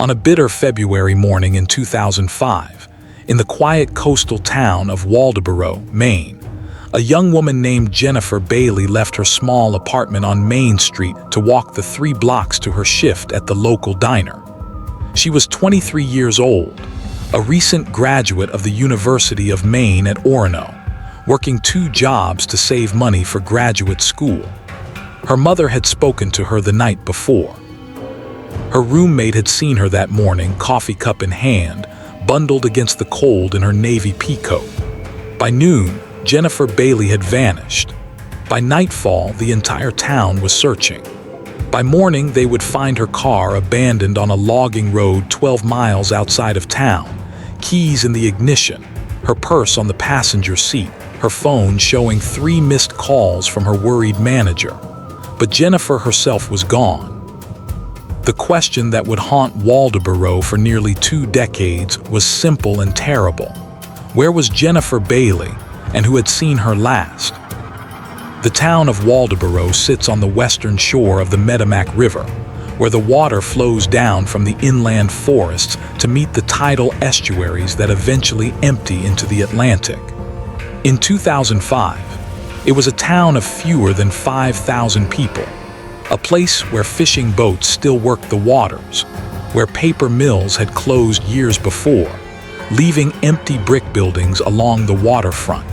On a bitter February morning in 2005, in the quiet coastal town of Waldoboro, Maine, a young woman named Jennifer Bailey left her small apartment on Main Street to walk the 3 blocks to her shift at the local diner. She was 23 years old, a recent graduate of the University of Maine at Orono, working 2 jobs to save money for graduate school. Her mother had spoken to her the night before. Her roommate had seen her that morning, coffee cup in hand, bundled against the cold in her navy peacoat. By noon, Jennifer Bailey had vanished. By nightfall, the entire town was searching. By morning, they would find her car abandoned on a logging road 12 miles outside of town, keys in the ignition, her purse on the passenger seat, her phone showing 3 missed calls from her worried manager. But Jennifer herself was gone. The question that would haunt Waldoboro for nearly 2 decades was simple and terrible. Where was Jennifer Bailey, and who had seen her last? The town of Waldoboro sits on the western shore of the Merrimack River, where the water flows down from the inland forests to meet the tidal estuaries that eventually empty into the Atlantic. In 2005, it was a town of fewer than 5,000 people, a place where fishing boats still worked the waters, where paper mills had closed years before, leaving empty brick buildings along the waterfront.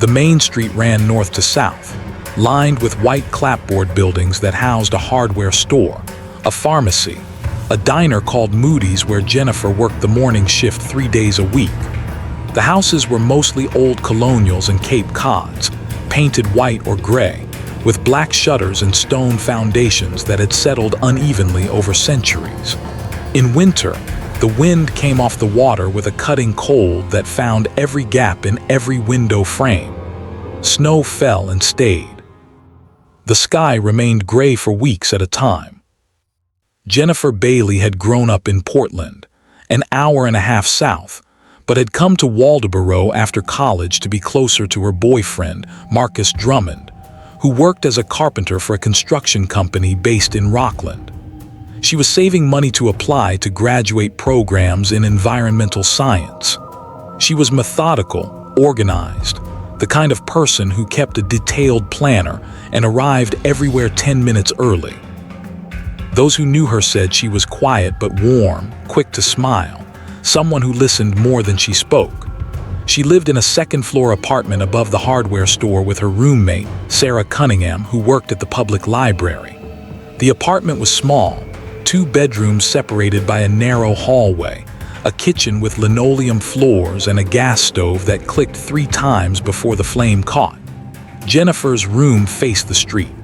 The main street ran north to south, lined with white clapboard buildings that housed a hardware store, a pharmacy, a diner called Moody's where Jennifer worked the morning shift 3 days a week. The houses were mostly old colonials and Cape Cods, painted white or gray, with black shutters and stone foundations that had settled unevenly over centuries. In winter, the wind came off the water with a cutting cold that found every gap in every window frame. Snow fell and stayed. The sky remained gray for weeks at a time. Jennifer Bailey had grown up in Portland, an hour and a half south, but had come to Waldoboro after college to be closer to her boyfriend, Marcus Drummond, who worked as a carpenter for a construction company based in Rockland. She was saving money to apply to graduate programs in environmental science. She was methodical, organized, the kind of person who kept a detailed planner and arrived everywhere 10 minutes early. Those who knew her said she was quiet but warm, quick to smile, someone who listened more than she spoke. She lived in a second-floor apartment above the hardware store with her roommate, Sarah Cunningham, who worked at the public library. The apartment was small, 2 bedrooms separated by a narrow hallway, a kitchen with linoleum floors and a gas stove that clicked 3 times before the flame caught. Jennifer's room faced the street.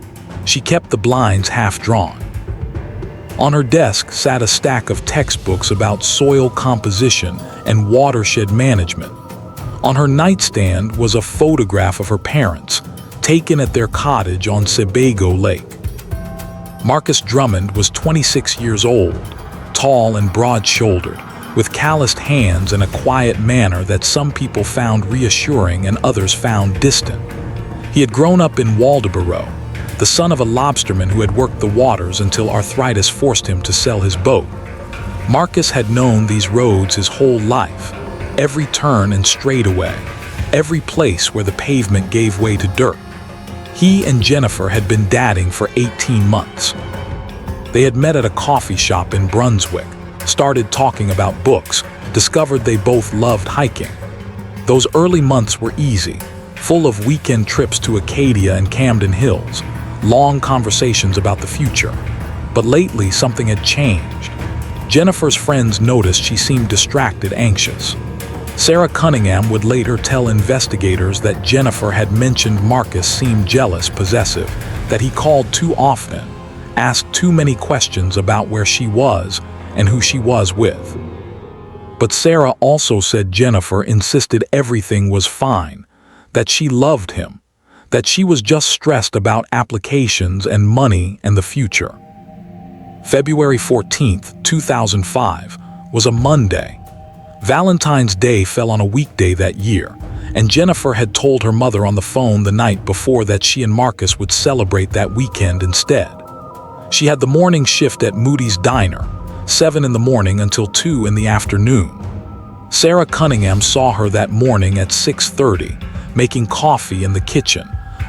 She kept the blinds half drawn. On her desk sat a stack of textbooks about soil composition and watershed management. On her nightstand was a photograph of her parents, taken at their cottage on Sebago Lake. Marcus Drummond was 26 years old, tall and broad-shouldered, with calloused hands and a quiet manner that some people found reassuring and others found distant. He had grown up in Waldoboro, the son of a lobsterman who had worked the waters until arthritis forced him to sell his boat. Marcus had known these roads his whole life, every turn and straightaway, every place where the pavement gave way to dirt. He and Jennifer had been dating for 18 months. They had met at a coffee shop in Brunswick, started talking about books, discovered they both loved hiking. Those early months were easy, full of weekend trips to Acadia and Camden Hills, long conversations about the future. But lately, something had changed. Jennifer's friends noticed she seemed distracted, anxious. Sarah Cunningham would later tell investigators that Jennifer had mentioned Marcus seemed jealous, possessive, that he called too often, asked too many questions about where she was and who she was with. But Sarah also said Jennifer insisted everything was fine, that she loved him, that she was just stressed about applications and money and the future. February 14th, 2005, was a Monday. Valentine's Day fell on a weekday that year, and Jennifer had told her mother on the phone the night before that she and Marcus would celebrate that weekend instead. She had the morning shift at Moody's Diner, 7 in the morning until 2 in the afternoon. Sarah Cunningham saw her that morning at 6:30, making coffee in the kitchen,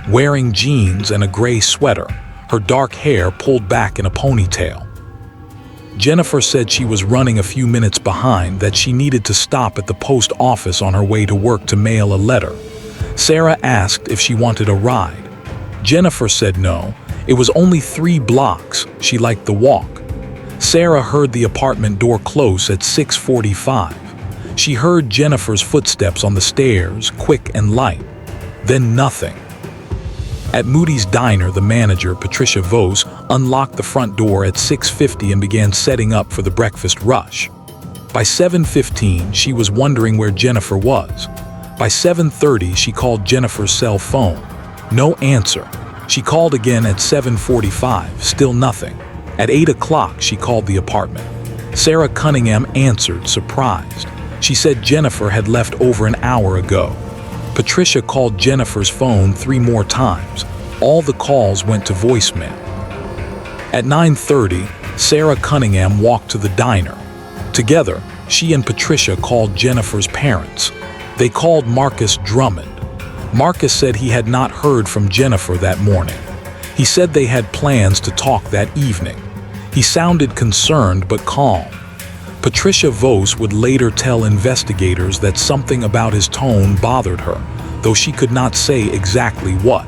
wearing jeans and a gray sweater, her dark hair pulled back in a ponytail. Jennifer said she was running a few minutes behind, that she needed to stop at the post office on her way to work to mail a letter. Sarah asked if she wanted a ride. Jennifer said no, it was only 3 blocks, she liked the walk. Sarah heard the apartment door close at 6:45. She heard Jennifer's footsteps on the stairs, quick and light. Then nothing. At Moody's Diner, the manager, Patricia Vos, unlocked the front door at 6:50 and began setting up for the breakfast rush. By 7:15, she was wondering where Jennifer was. By 7:30, she called Jennifer's cell phone. No answer. She called again at 7:45, still nothing. At 8 o'clock, she called the apartment. Sarah Cunningham answered, surprised. She said Jennifer had left over an hour ago. Patricia called Jennifer's phone 3 more times. All the calls went to voicemail. At 9:30, Sarah Cunningham walked to the diner. Together, she and Patricia called Jennifer's parents. They called Marcus Drummond. Marcus said he had not heard from Jennifer that morning. He said they had plans to talk that evening. He sounded concerned but calm. Patricia Vos would later tell investigators that something about his tone bothered her, though she could not say exactly what.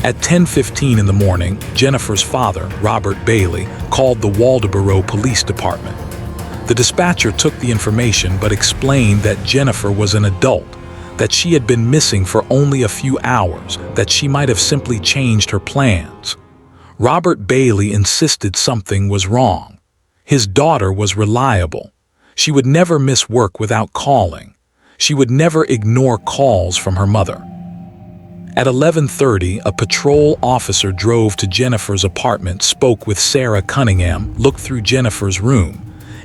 At 10:15 in the morning, Jennifer's father, Robert Bailey, called the Waldoboro Police Department. The dispatcher took the information but explained that Jennifer was an adult, that she had been missing for only a few hours, that she might have simply changed her plans. Robert Bailey insisted something was wrong. His daughter was reliable. She would never miss work without calling. She would never ignore calls from her mother. At 11:30, a patrol officer drove to Jennifer's apartment, spoke with Sarah Cunningham, looked through Jennifer's room.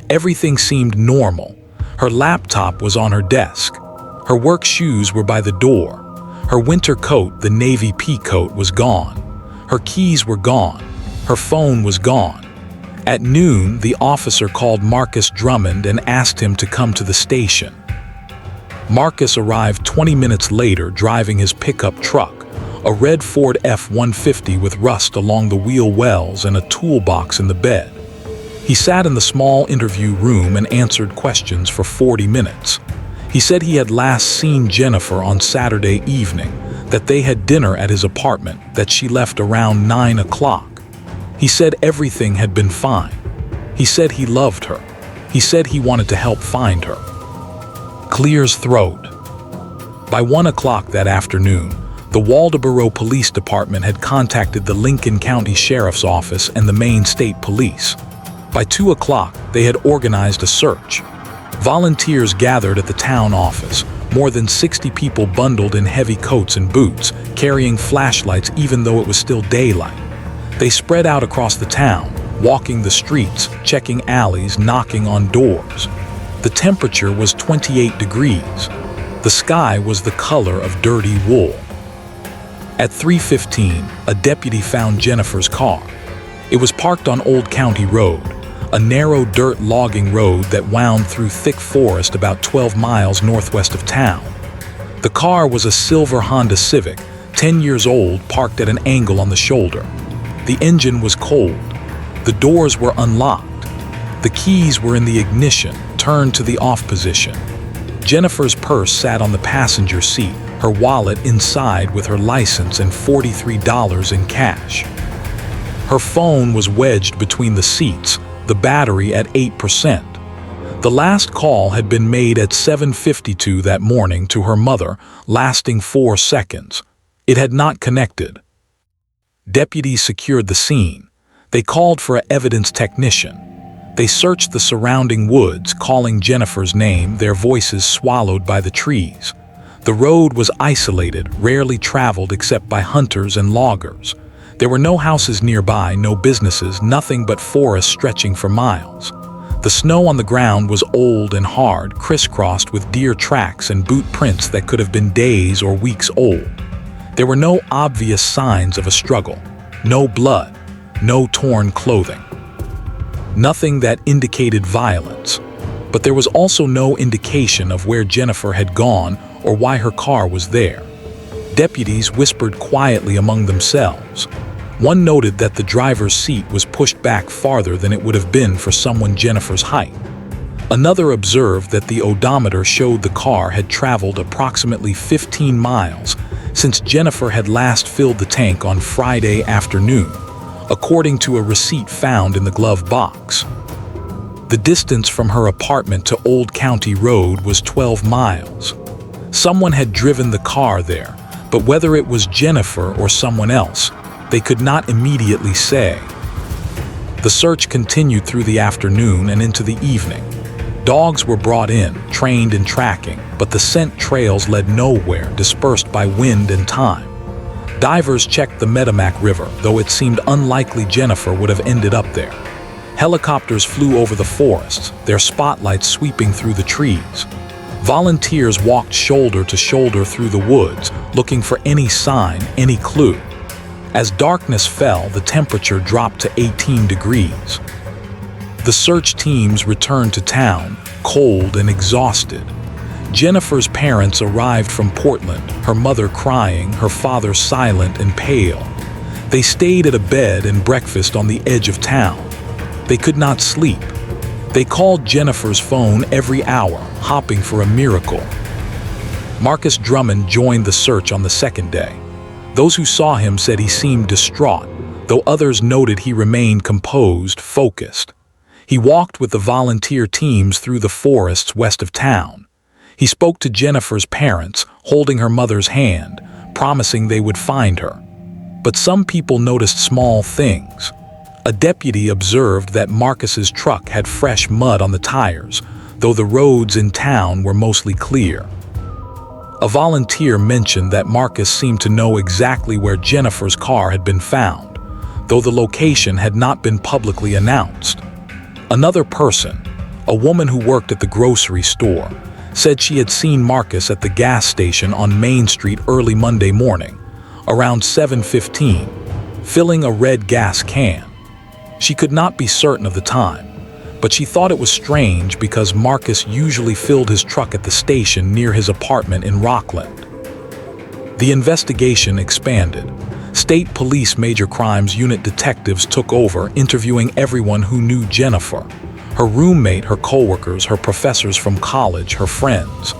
Everything seemed normal. Her laptop was on her desk. Her work shoes were by the door. Her winter coat, the navy pea coat, was gone. Her keys were gone. Her phone was gone. At noon, the officer called Marcus Drummond and asked him to come to the station. Marcus arrived 20 minutes later, driving his pickup truck, a red Ford F-150 with rust along the wheel wells and a toolbox in the bed. He sat in the small interview room and answered questions for 40 minutes. He said he had last seen Jennifer on Saturday evening, that they had dinner at his apartment, that she left around 9 o'clock. He said everything had been fine. He said he loved her. He said he wanted to help find her. Clears throat. By 1 o'clock that afternoon, the Waldoboro Police Department had contacted the Lincoln County Sheriff's Office and the Maine State Police. By 2 o'clock, they had organized a search. Volunteers gathered at the town office, more than 60 people bundled in heavy coats and boots, carrying flashlights even though it was still daylight. They spread out across the town, walking the streets, checking alleys, knocking on doors. The temperature was 28 degrees. The sky was the color of dirty wool. At 3:15, a deputy found Jennifer's car. It was parked on Old County Road, a narrow dirt logging road that wound through thick forest about 12 miles northwest of town. The car was a silver Honda Civic, 10 years old, parked at an angle on the shoulder. The engine was cold. The doors were unlocked. The keys were in the ignition, turned to the off position. Jennifer's purse sat on the passenger seat, her wallet inside with her license and $43 in cash. Her phone was wedged between the seats, the battery at 8%. The last call had been made at 7:52 that morning to her mother, lasting 4 seconds. It had not connected. Deputies secured the scene. They called for an evidence technician. They searched the surrounding woods, calling Jennifer's name, their voices swallowed by the trees. The road was isolated, rarely traveled except by hunters and loggers. There were no houses nearby, no businesses, nothing but forest stretching for miles. The snow on the ground was old and hard, crisscrossed with deer tracks and boot prints that could have been days or weeks old. There were no obvious signs of a struggle, no blood, no torn clothing. nothing that indicated violence. But there was also no indication of where Jennifer had gone or why her car was there. Deputies whispered quietly among themselves. One noted that the driver's seat was pushed back farther than it would have been for someone Jennifer's height. Another observed that the odometer showed the car had traveled approximately 15 miles since Jennifer had last filled the tank on Friday afternoon, according to a receipt found in the glove box. The distance from her apartment to Old County Road was 12 miles. Someone had driven the car there, but whether it was Jennifer or someone else, they could not immediately say. The search continued through the afternoon and into the evening. Dogs were brought in, trained in tracking, but the scent trails led nowhere, dispersed by wind and time. Divers checked the Merrimack River, though it seemed unlikely Jennifer would have ended up there. Helicopters flew over the forests, their spotlights sweeping through the trees. Volunteers walked shoulder to shoulder through the woods, looking for any sign, any clue. As darkness fell, the temperature dropped to 18 degrees. The search teams returned to town, cold and exhausted. Jennifer's parents arrived from Portland, her mother crying, her father silent and pale. They stayed at a bed and breakfast on the edge of town. They could not sleep. They called Jennifer's phone every hour, hoping for a miracle. Marcus Drummond joined the search on the second day. Those who saw him said he seemed distraught, though others noted he remained composed, focused. He walked with the volunteer teams through the forests west of town. He spoke to Jennifer's parents, holding her mother's hand, promising they would find her. But some people noticed small things. A deputy observed that Marcus's truck had fresh mud on the tires, though the roads in town were mostly clear. A volunteer mentioned that Marcus seemed to know exactly where Jennifer's car had been found, though the location had not been publicly announced. Another person, a woman who worked at the grocery store, said she had seen Marcus at the gas station on Main Street early Monday morning, around 7:15, filling a red gas can. She could not be certain of the time, but she thought it was strange because Marcus usually filled his truck at the station near his apartment in Rockland. The investigation expanded. State Police Major Crimes Unit detectives took over, interviewing everyone who knew Jennifer. Her roommate, her coworkers, her professors from college, her friends.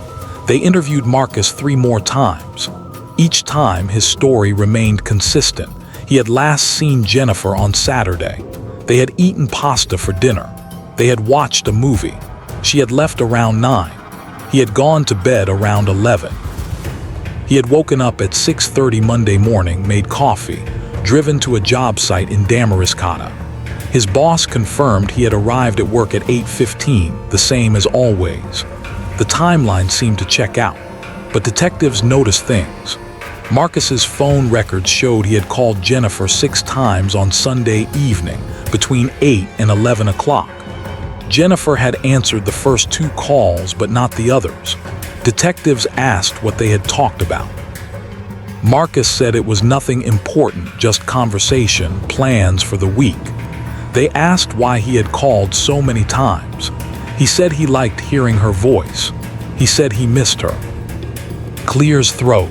They interviewed Marcus 3 more times. Each time, his story remained consistent. He had last seen Jennifer on Saturday. They had eaten pasta for dinner. They had watched a movie. She had left around 9. He had gone to bed around 11. He had woken up at 6:30 Monday morning, made coffee, driven to a job site in Damariscotta. His boss confirmed he had arrived at work at 8:15, the same as always. The timeline seemed to check out, but detectives noticed things. Marcus's phone records showed he had called Jennifer 6 times on Sunday evening, between 8 and 11 o'clock. Jennifer had answered the first 2 calls, but not the others. Detectives asked what they had talked about. Marcus said it was nothing important, just conversation, plans for the week. They asked why he had called so many times. He said he liked hearing her voice. He said he missed her. Clears throat.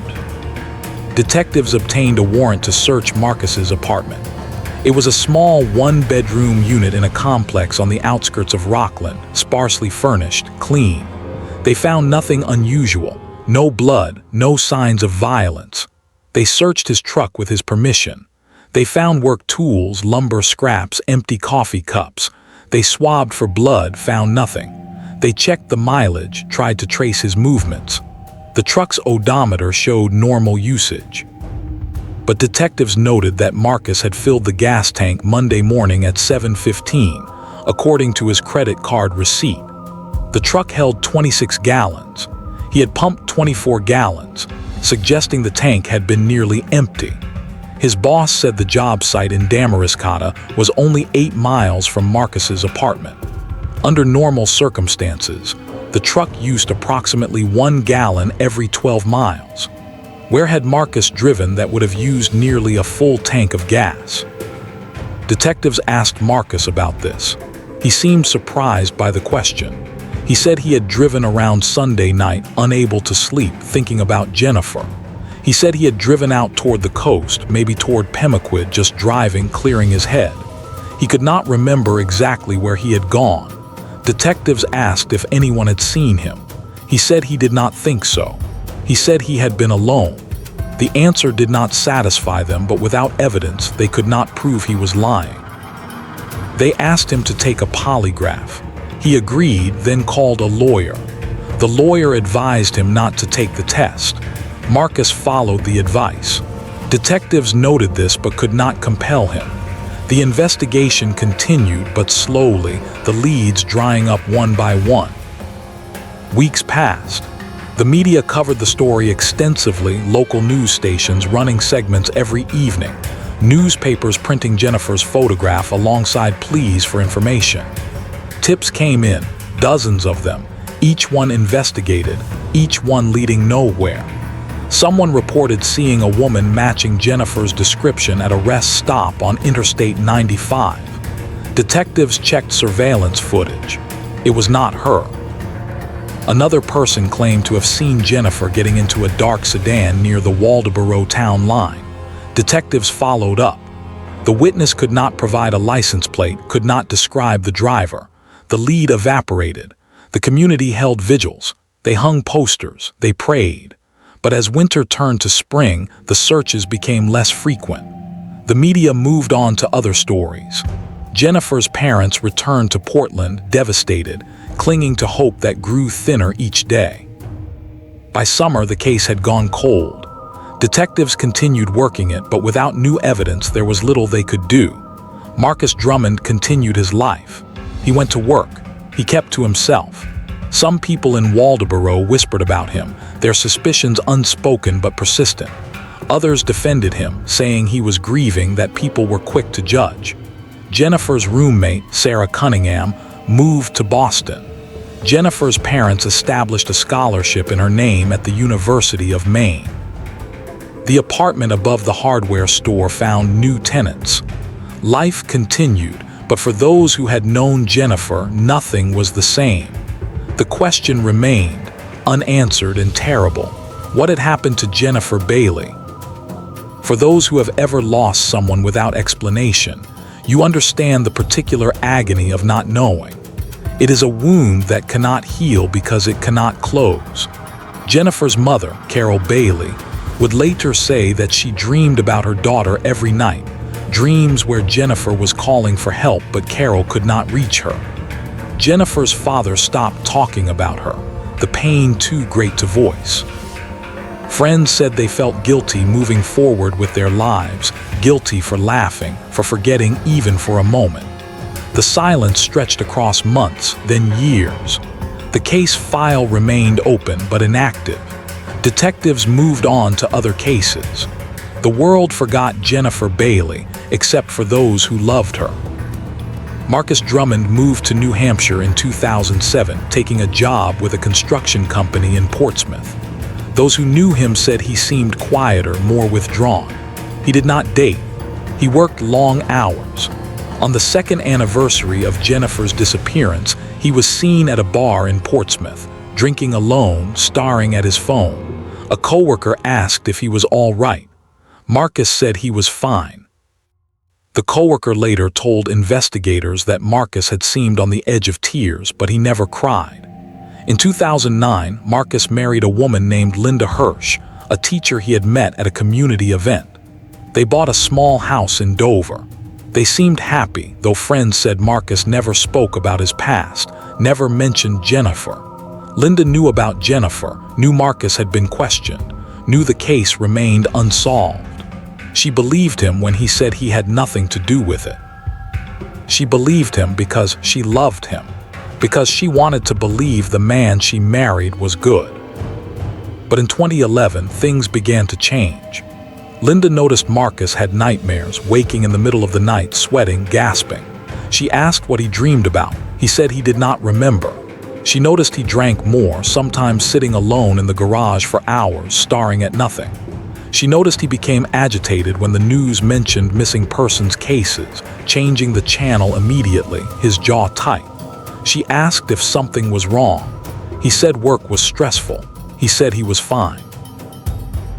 Detectives obtained a warrant to search Marcus's apartment. It was a small 1-bedroom unit in a complex on the outskirts of Rockland, sparsely furnished, clean. They found nothing unusual, no blood, no signs of violence. They searched his truck with his permission. They found work tools, lumber scraps, empty coffee cups. They swabbed for blood, found nothing. They checked the mileage, tried to trace his movements. The truck's odometer showed normal usage. But detectives noted that Marcus had filled the gas tank Monday morning at 7:15, according to his credit card receipt. The truck held 26 gallons. He had pumped 24 gallons, suggesting the tank had been nearly empty. His boss said the job site in Damariscotta was only 8 miles from Marcus's apartment. Under normal circumstances, the truck used approximately 1 gallon every 12 miles. Where had Marcus driven that would have used nearly a full tank of gas? Detectives asked Marcus about this. He seemed surprised by the question. He said he had driven around Sunday night, unable to sleep, thinking about Jennifer. He said he had driven out toward the coast, maybe toward Pemaquid, just driving, clearing his head. He could not remember exactly where he had gone. Detectives asked if anyone had seen him. He said he did not think so. He said he had been alone. The answer did not satisfy them, but without evidence, they could not prove he was lying. They asked him to take a polygraph. He agreed, then called a lawyer. The lawyer advised him not to take the test. Marcus followed the advice. Detectives noted this but could not compel him. The investigation continued, but slowly, the leads drying up one by one. Weeks passed. The media covered the story extensively, local news stations running segments every evening, newspapers printing Jennifer's photograph alongside pleas for information. Tips came in, dozens of them, each one investigated, each one leading nowhere. Someone reported seeing a woman matching Jennifer's description at a rest stop on Interstate 95. Detectives checked surveillance footage. It was not her. Another person claimed to have seen Jennifer getting into a dark sedan near the Waldoboro town line. Detectives followed up. The witness could not provide a license plate, could not describe the driver. The lead evaporated. The community held vigils. They hung posters. They prayed. But as winter turned to spring, the searches became less frequent. The media moved on to other stories. Jennifer's parents returned to Portland, devastated, clinging to hope that grew thinner each day. By summer, the case had gone cold. Detectives continued working it, but without new evidence, there was little they could do. Marcus Drummond continued his life. He went to work. He kept to himself. Some people in Waldoboro whispered about him, their suspicions unspoken but persistent. Others defended him, saying he was grieving, that people were quick to judge. Jennifer's roommate, Sarah Cunningham, moved to Boston. Jennifer's parents established a scholarship in her name at the University of Maine. The apartment above the hardware store found new tenants. Life continued, but for those who had known Jennifer, nothing was the same. The question remained, unanswered and terrible. What had happened to Jennifer Bailey? For those who have ever lost someone without explanation, you understand the particular agony of not knowing. It is a wound that cannot heal because it cannot close. Jennifer's mother, Carol Bailey, would later say that she dreamed about her daughter every night, dreams where Jennifer was calling for help but Carol could not reach her. Jennifer's father stopped talking about her, the pain too great to voice. Friends said they felt guilty moving forward with their lives, guilty for laughing, for forgetting even for a moment. The silence stretched across months, then years. The case file remained open but inactive. Detectives moved on to other cases. The world forgot Jennifer Bailey, except for those who loved her. Marcus Drummond moved to New Hampshire in 2007, taking a job with a construction company in Portsmouth. Those who knew him said he seemed quieter, more withdrawn. He did not date. He worked long hours. On the second anniversary of Jennifer's disappearance, he was seen at a bar in Portsmouth, drinking alone, staring at his phone. A coworker asked if he was all right. Marcus said he was fine. The coworker later told investigators that Marcus had seemed on the edge of tears, but he never cried. In 2009, Marcus married a woman named Linda Hirsch, a teacher he had met at a community event. They bought a small house in Dover. They seemed happy, though friends said Marcus never spoke about his past, never mentioned Jennifer. Linda knew about Jennifer, knew Marcus had been questioned, knew the case remained unsolved. She believed him when he said he had nothing to do with it. She believed him because she loved him, because she wanted to believe the man she married was good. But in 2011, things began to change. Linda noticed Marcus had nightmares, waking in the middle of the night, sweating, gasping. She asked what he dreamed about. He said he did not remember. She noticed he drank more, sometimes sitting alone in the garage for hours, staring at nothing. She noticed he became agitated when the news mentioned missing persons cases, changing the channel immediately, his jaw tight. She asked if something was wrong. He said work was stressful. He said he was fine.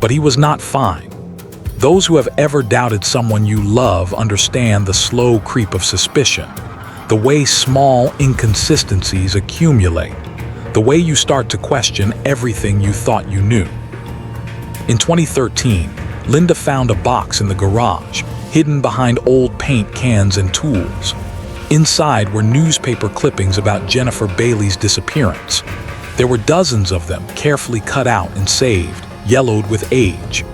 But he was not fine. Those who have ever doubted someone you love understand the slow creep of suspicion, the way small inconsistencies accumulate, the way you start to question everything you thought you knew. In 2013, Linda found a box in the garage, hidden behind old paint cans and tools. Inside were newspaper clippings about Jennifer Bailey's disappearance. There were dozens of them, carefully cut out and saved, yellowed with age.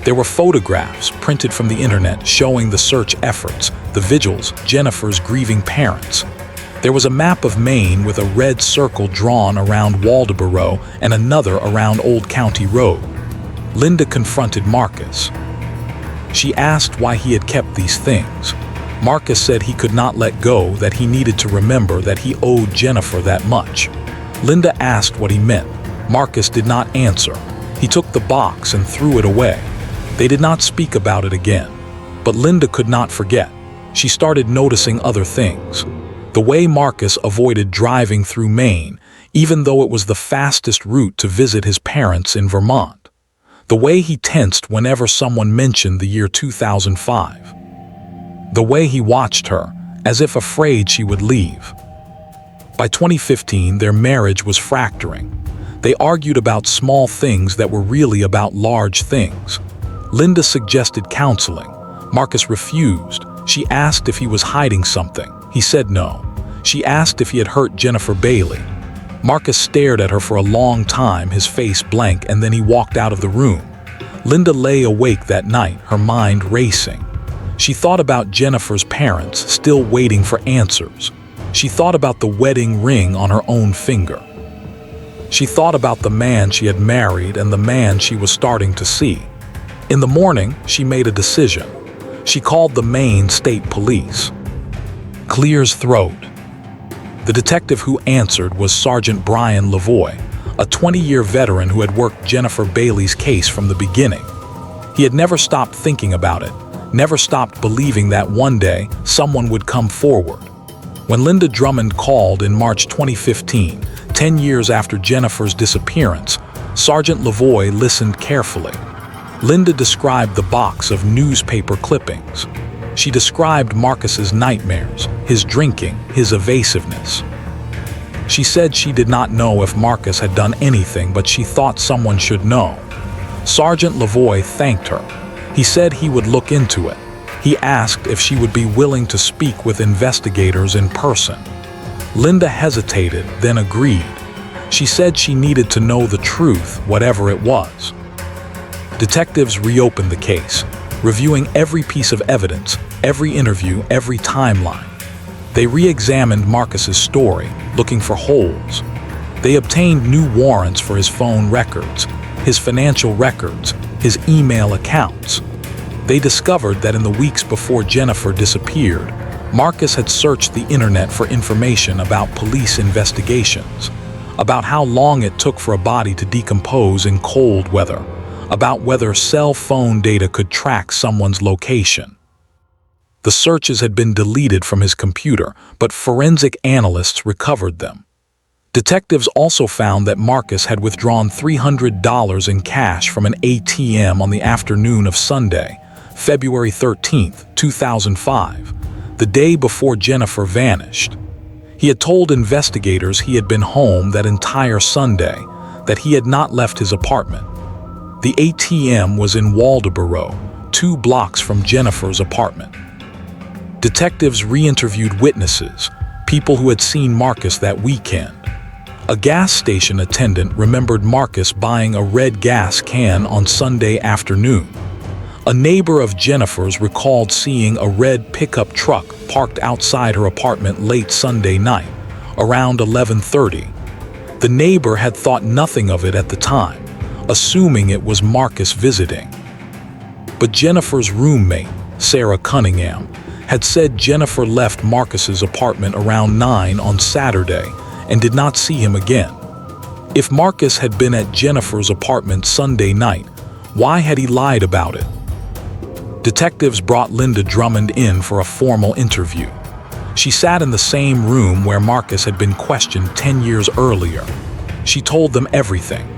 There were photographs printed from the internet showing the search efforts, the vigils, Jennifer's grieving parents. There was a map of Maine with a red circle drawn around Waldoboro and another around Old County Road. Linda confronted Marcus. She asked why he had kept these things. Marcus said he could not let go, that he needed to remember that he owed Jennifer that much. Linda asked what he meant. Marcus did not answer. He took the box and threw it away. They did not speak about it again. But Linda could not forget. She started noticing other things. The way Marcus avoided driving through Maine, even though it was the fastest route to visit his parents in Vermont. The way he tensed whenever someone mentioned the year 2005. The way he watched her, as if afraid she would leave. By 2015, their marriage was fracturing. They argued about small things that were really about large things. Linda suggested counseling. Marcus refused. She asked if he was hiding something. He said no. She asked if he had hurt Jennifer Bailey. Marcus stared at her for a long time, his face blank, and then he walked out of the room. Linda lay awake that night, her mind racing. She thought about Jennifer's parents, still waiting for answers. She thought about the wedding ring on her own finger. She thought about the man she had married and the man she was starting to see. In the morning, she made a decision. She called the Maine State Police. Clear's throat. The detective who answered was Sergeant Brian Lavoie, a 20-year veteran who had worked Jennifer Bailey's case from the beginning. He had never stopped thinking about it, never stopped believing that one day someone would come forward. When Linda Drummond called in March 2015, 10 years after Jennifer's disappearance, Sergeant Lavoie listened carefully. Linda described the box of newspaper clippings. She described Marcus's nightmares, his drinking, his evasiveness. She said she did not know if Marcus had done anything, but she thought someone should know. Sergeant Lavoie thanked her. He said he would look into it. He asked if she would be willing to speak with investigators in person. Linda hesitated, then agreed. She said she needed to know the truth, whatever it was. Detectives reopened the case, reviewing every piece of evidence, every interview, every timeline. They re-examined Marcus's story, looking for holes. They obtained new warrants for his phone records, his financial records, his email accounts. They discovered that in the weeks before Jennifer disappeared, Marcus had searched the internet for information about police investigations, about how long it took for a body to decompose in cold weather, about whether cell phone data could track someone's location. The searches had been deleted from his computer, but forensic analysts recovered them. Detectives also found that Marcus had withdrawn $300 in cash from an ATM on the afternoon of Sunday, February 13, 2005, the day before Jennifer vanished. He had told investigators he had been home that entire Sunday, that he had not left his apartment. The ATM was in Waldoboro, 2 blocks from Jennifer's apartment. Detectives re-interviewed witnesses, people who had seen Marcus that weekend. A gas station attendant remembered Marcus buying a red gas can on Sunday afternoon. A neighbor of Jennifer's recalled seeing a red pickup truck parked outside her apartment late Sunday night, around 11:30. The neighbor had thought nothing of it at the time, assuming it was Marcus visiting. But Jennifer's roommate, Sarah Cunningham, had said Jennifer left Marcus's apartment around 9 on Saturday and did not see him again. If Marcus had been at Jennifer's apartment Sunday night, Why had he lied about it? Detectives brought Linda Drummond in for a formal interview. She sat in the same room where Marcus had been questioned 10 years earlier. She told them everything.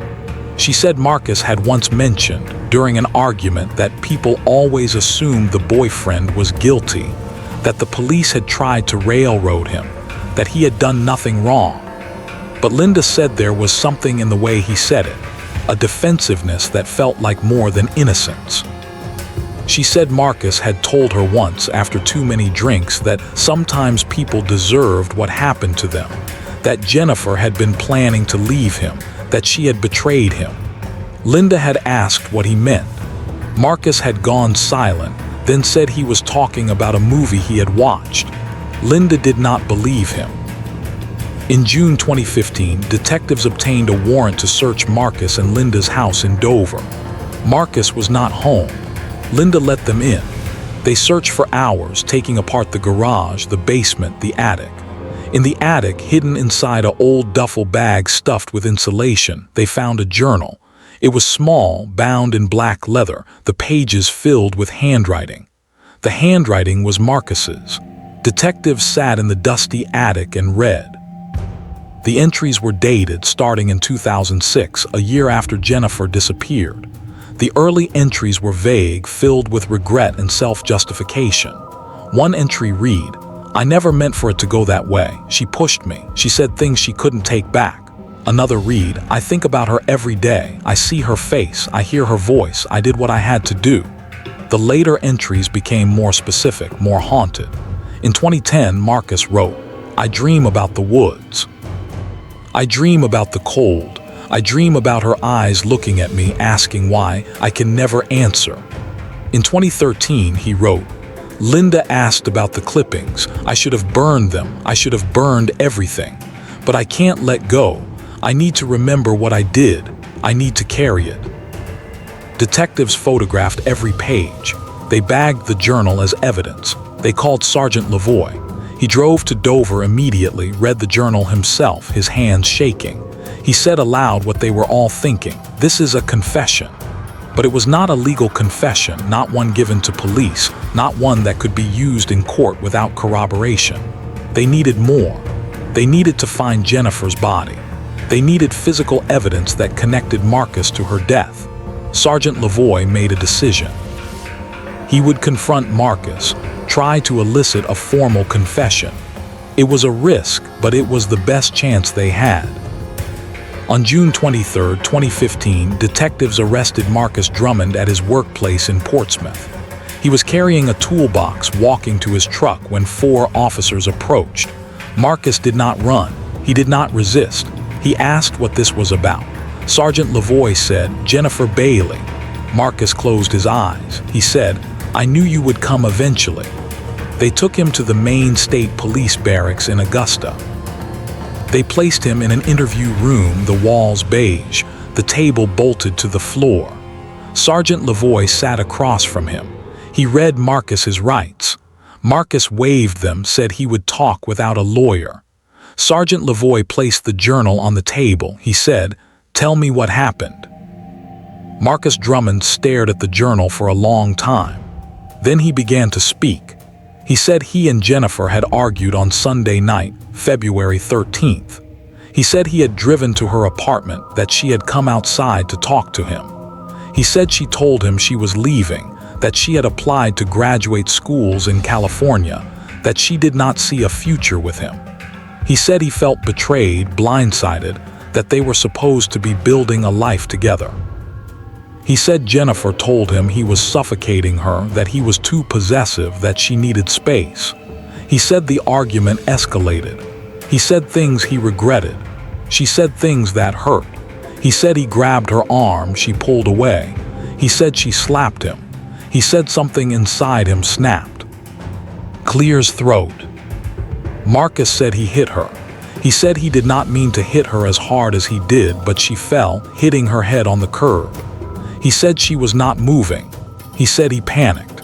She said Marcus had once mentioned, during an argument, that people always assumed the boyfriend was guilty, that the police had tried to railroad him, that he had done nothing wrong. But Linda said there was something in the way he said it, a defensiveness that felt like more than innocence. She said Marcus had told her once after too many drinks that sometimes people deserved what happened to them, that Jennifer had been planning to leave him, that she had betrayed him. Linda had asked what he meant. Marcus had gone silent, then said he was talking about a movie he had watched. Linda did not believe him. In June 2015, detectives obtained a warrant to search Marcus and Linda's house in Dover. Marcus was not home. Linda let them in. They searched for hours, taking apart the garage, the basement, the attic. In the attic, hidden inside an old duffel bag stuffed with insulation, they found a journal. It was small, bound in black leather, the pages filled with handwriting. The handwriting was Marcus's. Detectives sat in the dusty attic and read. The entries were dated starting in 2006, a year after Jennifer disappeared. The early entries were vague, filled with regret and self-justification. One entry read, "I never meant for it to go that way. She pushed me. She said things she couldn't take back." Another read, "I think about her every day. I see her face. I hear her voice. I did what I had to do." The later entries became more specific, more haunted. In 2010, Marcus wrote, "I dream about the woods. I dream about the cold. I dream about her eyes looking at me, asking why. I can never answer." In 2013, he wrote, "Linda asked about the clippings. I should have burned them. I should have burned everything. But I can't let go. I need to remember what I did. I need to carry it." Detectives photographed every page. They bagged the journal as evidence. They called Sergeant Lavoie. He drove to Dover immediately, read the journal himself, his hands shaking. He said aloud what they were all thinking. This is a confession. But it was not a legal confession, not one given to police, not one that could be used in court without corroboration. They needed more. They needed to find Jennifer's body. They needed physical evidence that connected Marcus to her death. Sergeant Lavoie made a decision. He would confront Marcus, try to elicit a formal confession. It was a risk, but it was the best chance they had. On June 23, 2015, detectives arrested Marcus Drummond at his workplace in Portsmouth. He was carrying a toolbox, walking to his truck when 4 officers approached. Marcus did not run. He did not resist. He asked what this was about. Sergeant Lavoie said, "Jennifer Bailey." Marcus closed his eyes. He said, "I knew you would come eventually." They took him to the Maine State Police Barracks in Augusta. They placed him in an interview room, the walls beige, the table bolted to the floor. Sergeant Lavoie sat across from him. He read Marcus's rights. Marcus waived them, said he would talk without a lawyer. Sergeant Lavoie placed the journal on the table. He said, "Tell me what happened." Marcus Drummond stared at the journal for a long time. Then he began to speak. He said he and Jennifer had argued on Sunday night, February 13th. He said he had driven to her apartment, that she had come outside to talk to him. He said she told him she was leaving, that she had applied to graduate schools in California, that she did not see a future with him. He said he felt betrayed, blindsided, that they were supposed to be building a life together. He said Jennifer told him he was suffocating her, that he was too possessive, that she needed space. He said the argument escalated. He said things he regretted. She said things that hurt. He said he grabbed her arm, she pulled away. He said she slapped him. He said something inside him snapped. Clear's throat. Marcus said he hit her. He said he did not mean to hit her as hard as he did, but she fell, hitting her head on the curb. He said she was not moving. He said he panicked.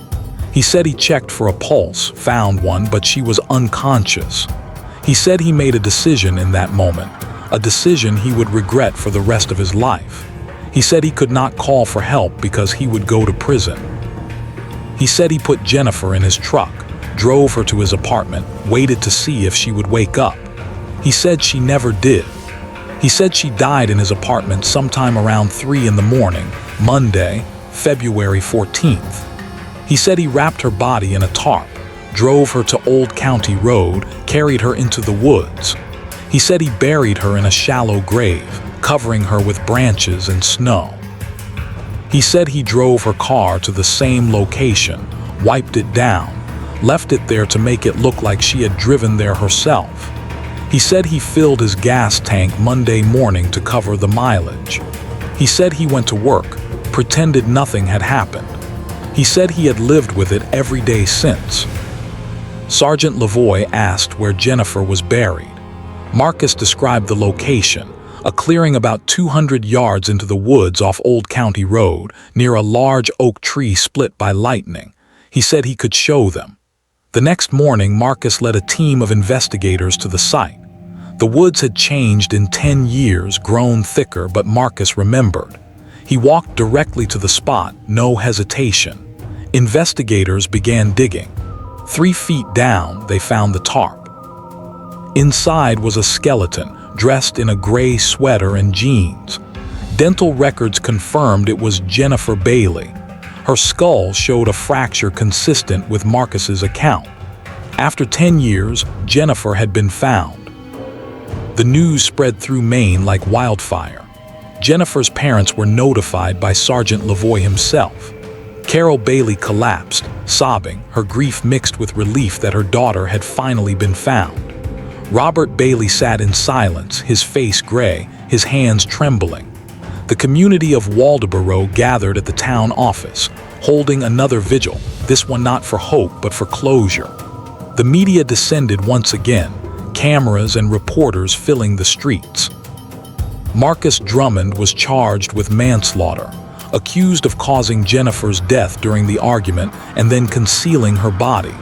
He said he checked for a pulse, found one, but she was unconscious. He said he made a decision in that moment, a decision he would regret for the rest of his life. He said he could not call for help because he would go to prison. He said he put Jennifer in his truck, drove her to his apartment, waited to see if she would wake up. He said she never did. He said she died in his apartment sometime around 3 in the morning, Monday, February 14th. He said he wrapped her body in a tarp, drove her to Old County Road, carried her into the woods. He said he buried her in a shallow grave, covering her with branches and snow. He said he drove her car to the same location, wiped it down, left it there to make it look like she had driven there herself. He said he filled his gas tank Monday morning to cover the mileage. He said he went to work, pretended nothing had happened. He said he had lived with it every day since. Sergeant Lavoie asked where Jennifer was buried. Marcus described the location, a clearing about 200 yards into the woods off Old County Road, near a large oak tree split by lightning. He said he could show them. The next morning, Marcus led a team of investigators to the site. The woods had changed in 10 years, grown thicker, but Marcus remembered. He walked directly to the spot, no hesitation. Investigators began digging. 3 feet down, they found the tarp. Inside was a skeleton, dressed in a gray sweater and jeans. Dental records confirmed it was Jennifer Bailey. Her skull showed a fracture consistent with Marcus's account. After 10 years, Jennifer had been found. The news spread through Maine like wildfire. Jennifer's parents were notified by Sergeant Lavoie himself. Carol Bailey collapsed, sobbing, her grief mixed with relief that her daughter had finally been found. Robert Bailey sat in silence, his face gray, his hands trembling. The community of Waldoboro gathered at the town office, holding another vigil, this one not for hope but for closure. The media descended once again, cameras and reporters filling the streets. Marcus Drummond was charged with manslaughter, accused of causing Jennifer's death during the argument and then concealing her body.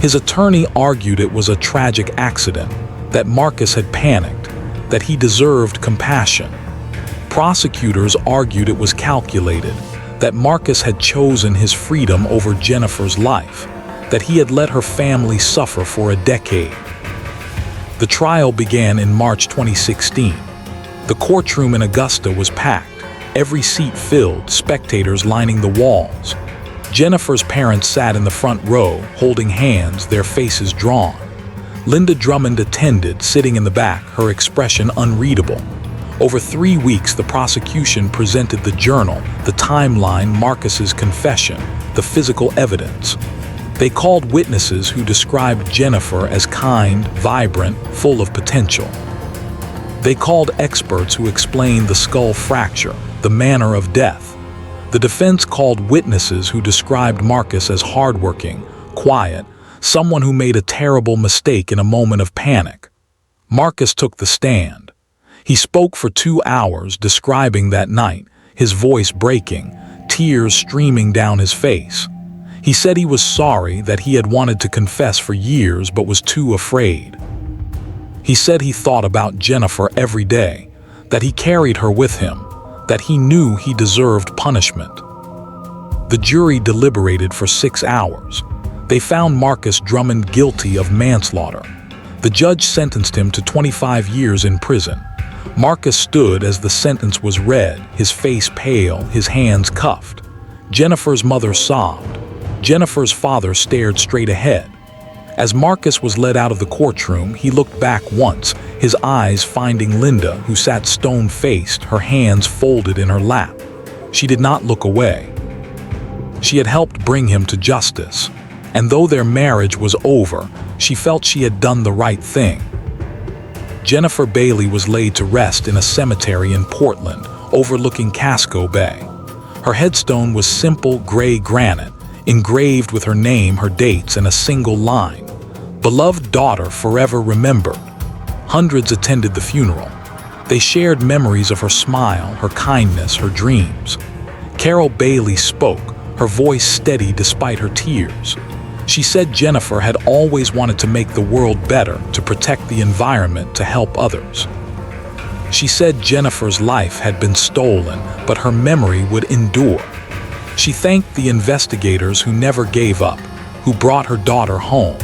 His attorney argued it was a tragic accident, that Marcus had panicked, that he deserved compassion. Prosecutors argued it was calculated, that Marcus had chosen his freedom over Jennifer's life, that he had let her family suffer for a decade. The trial began in March 2016. The courtroom in Augusta was packed, every seat filled, spectators lining the walls. Jennifer's parents sat in the front row, holding hands, their faces drawn. Linda Drummond attended, sitting in the back, her expression unreadable. Over 3 weeks, the prosecution presented the journal, the timeline, Marcus's confession, the physical evidence. They called witnesses who described Jennifer as kind, vibrant, full of potential. They called experts who explained the skull fracture, the manner of death. The defense called witnesses who described Marcus as hardworking, quiet, someone who made a terrible mistake in a moment of panic. Marcus took the stand. He spoke for 2 hours, describing that night, his voice breaking, tears streaming down his face. He said he was sorry, that he had wanted to confess for years but was too afraid. He said he thought about Jennifer every day, that he carried her with him, that he knew he deserved punishment. The jury deliberated for 6 hours. They found Marcus Drummond guilty of manslaughter. The judge sentenced him to 25 years in prison. Marcus stood as the sentence was read, his face pale, his hands cuffed. Jennifer's mother sobbed. Jennifer's father stared straight ahead. As Marcus was led out of the courtroom, he looked back once, his eyes finding Linda, who sat stone-faced, her hands folded in her lap. She did not look away. She had helped bring him to justice, and though their marriage was over, she felt she had done the right thing. Jennifer Bailey was laid to rest in a cemetery in Portland, overlooking Casco Bay. Her headstone was simple gray granite, engraved with her name, her dates, and a single line, "Beloved daughter forever remembered." Hundreds attended the funeral. They shared memories of her smile, her kindness, her dreams. Carol Bailey spoke, her voice steady despite her tears. She said Jennifer had always wanted to make the world better, to protect the environment, to help others. She said Jennifer's life had been stolen, but her memory would endure. She thanked the investigators who never gave up, who brought her daughter home.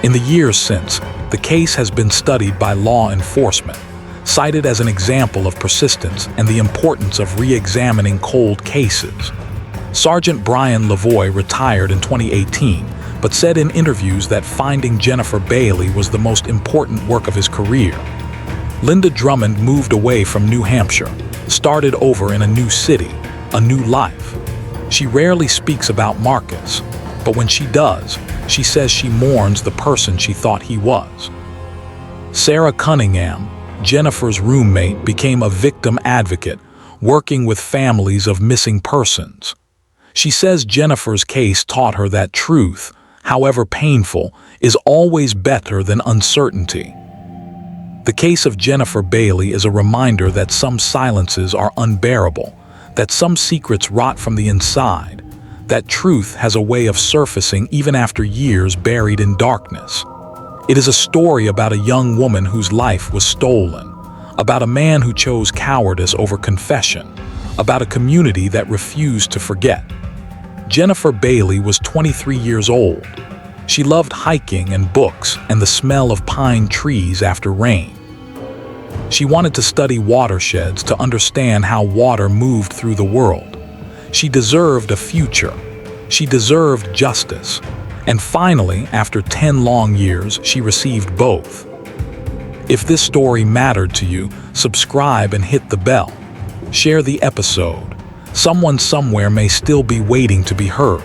In the years since, the case has been studied by law enforcement, cited as an example of persistence and the importance of re-examining cold cases. Sergeant Brian Lavoie retired in 2018, but said in interviews that finding Jennifer Bailey was the most important work of his career. Linda Drummond moved away from New Hampshire, started over in a new city, a new life. She rarely speaks about Marcus, but when she does, she says she mourns the person she thought he was. Sarah Cunningham, Jennifer's roommate, became a victim advocate, working with families of missing persons. She says Jennifer's case taught her that truth, however painful, is always better than uncertainty. The case of Jennifer Bailey is a reminder that some silences are unbearable, that some secrets rot from the inside, that truth has a way of surfacing even after years buried in darkness. It is a story about a young woman whose life was stolen, about a man who chose cowardice over confession, about a community that refused to forget. Jennifer Bailey was 23 years old. She loved hiking and books and the smell of pine trees after rain. She wanted to study watersheds to understand how water moved through the world. She deserved a future. She deserved justice. And finally, after 10 long years, she received both. If this story mattered to you, subscribe and hit the bell. Share the episode. Someone somewhere may still be waiting to be heard.